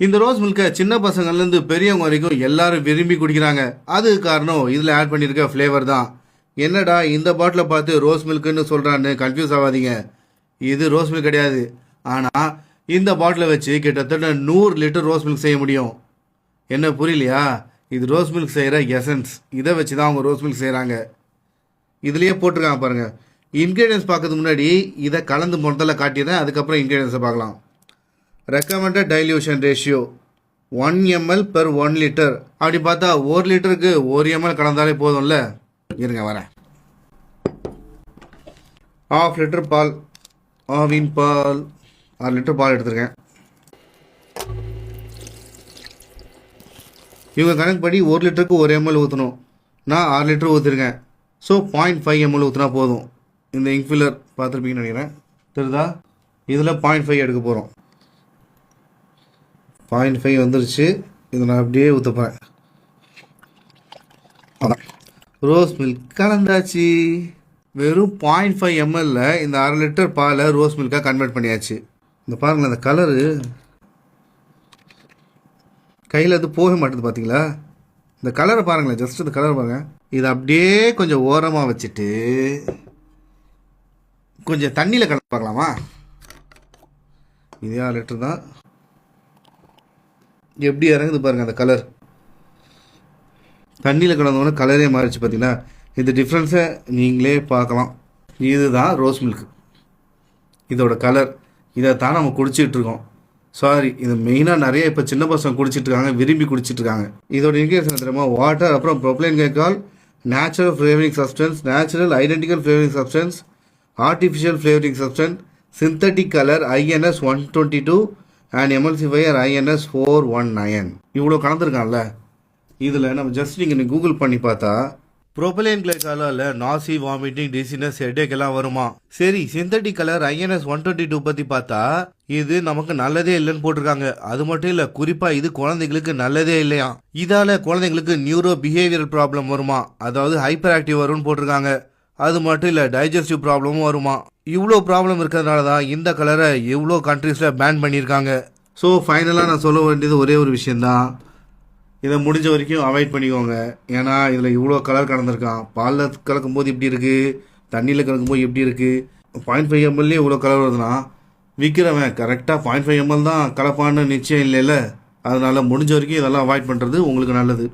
இந்த ரோஸ் மில்கை சின்ன பசங்கள்லேருந்து பெரியவங்க வரைக்கும் எல்லாரும் விரும்பி குடிக்கிறாங்க. அது காரணம் இதில் ஆட் பண்ணியிருக்க ஃப்ளேவர் தான். என்னடா இந்த பாட்டில் பார்த்து ரோஸ் மில்க்குன்னு சொல்கிறான்னு கன்ஃபியூஸ் ஆகாதீங்க. இது ரோஸ் மில்க் கிடையாது. ஆனால் இந்த பாட்டிலை வச்சு கிட்டத்தட்ட 100 லிட்டர் ரோஸ் மில்க் செய்ய முடியும். என்ன புரியலையா? இது ரோஸ் மில்க் செய்கிற எசன்ஸ். இதை வச்சு தான் அவங்க ரோஸ் மில்க் செய்கிறாங்க. இதுலேயே போட்டிருக்காங்க பாருங்கள். இன்க்ரீடியன்ஸ் பார்க்கறதுக்கு முன்னாடி இதை கலந்து முதல்ல காட்டிடுறேன், அதுக்கப்புறம் இன்க்ரீடியன்ஸை பார்க்கலாம். Recommended dilution ratio 1 ml per 1 litre. அப்படி பார்த்தா 1 லிட்டருக்கு 1 ml கலந்தாலே போதும்ல. இருங்க வரேன். 1/2 லிட்டர் பால், ஆவின் பால், 6 லிட்டர் பால் எடுத்துருக்கேன். இவங்க கணக்கு படி 1 லிட்டருக்கு 1 ml ஊற்றணும். நான் 6 லிட்டர் ஊற்றிருக்கேன். ஸோ 0.5 ml ஊற்றினா போதும். இந்த இங்க் ஃபில்லர் பார்த்துருப்பீங்கன்னு நினைக்கிறேன், தெரியுதா? இதில் 0.5 எடுக்க போகிறோம். 0.5 வந்துருச்சு. இதை நான் அப்படியே ஊற்ற போகிறேன். அதான் ரோஸ் மில்க் கலந்தாச்சு. வெறும் 0.5 ml இந்த 1/2 லிட்டர் பாலை ரோஸ் மில்காக கன்வெர்ட் பண்ணியாச்சு. இந்த பாருங்களேன், இந்த கலரு கையில் அது போக மாட்டேது பார்த்தீங்களா? இந்த கலரை பாருங்களேன், ஜஸ்ட் இந்த கலர் பாருங்கள். இதை அப்படியே கொஞ்சம் ஓரமாக வச்சுட்டு கொஞ்சம் தண்ணியில் கலந்து பார்க்கலாமா? இதே 1/2 லிட்டர் தான். எப்படி இறங்குது பாருங்கள் அந்த கலர். தண்ணியில் கலந்தோடனே கலரே மாறிச்சு பார்த்தீங்கன்னா. இந்த டிஃப்ரென்ஸை நீங்களே பார்க்கலாம். இதுதான் ரோஸ் மில்க், இதோட கலர். இதை தான் நம்ம குடிச்சிட்ருக்கோம். சாரி, இது மெயினாக நிறைய இப்போ சின்ன பசங்க குடிச்சிட்ருக்காங்க, விரும்பி குடிச்சிட்ருக்காங்க. இதோட இன்கிரியன்ஸ் தெரியுமா? வாட்டர், அப்புறம் propylene glycol, natural flavouring substance, natural identical flavouring substance, artificial flavouring substance, synthetic colour INS 122 and emulsifier INS 419. இவ்வளோ கலந்துருக்கான்ல. இதில் நம்ம ஜஸ்ட் நீங்கள் கூகுள் பண்ணி பார்த்தா ப்ரோபலைன் கிளைகாலால் நாசி, வாமிட்டிங், டிசினஸ், ஹெடேக் எல்லாம் வருமா? சரி, சிந்தட்டிக் கலர் INS 122 பற்றி பார்த்தா இது நமக்கு நல்லதே இல்லைன்னு போட்டிருக்காங்க. அது மட்டும் இல்லை, குறிப்பாக இது குழந்தைங்களுக்கு நல்லதே இல்லையா. இதால் குழந்தைங்களுக்கு நியூரோ பிஹேவியரல் ப்ராப்ளம் வருமா, அதாவது ஹைப்பர் ஆக்டிவ் வரும்னு போட்டிருக்காங்க. அது மட்டும் இல்லை, டைஜஸ்டிவ் ப்ராப்ளமும் வருமா. இவ்வளோ ப்ராப்ளம் இருக்கிறதுனால தான் இந்த கலரை எவ்வளோ கண்ட்ரீஸில் பேன் பண்ணியிருக்காங்க. ஸோ ஃபைனலாக நான் சொல்ல வேண்டியது ஒரே ஒரு விஷயந்தான். இதை முடிஞ்ச வரைக்கும் அவாய்ட் பண்ணிக்கோங்க. ஏன்னா இதில் இவ்வளோ கலர் கலந்துருக்கான். பாலில் கலக்கும்போது இப்படி இருக்குது, தண்ணியில் கலக்கும்போது எப்படி இருக்குது. 0.5 ml இவ்வளோ கலர் வருதுன்னா விற்கிறவன் கரெக்டாக 0.5 ml தான் கலப்பான்னு நிச்சயம் இல்லைல்ல. அதனால் முடிஞ்ச வரைக்கும் இதெல்லாம் அவாய்ட் பண்ணுறது உங்களுக்கு நல்லது.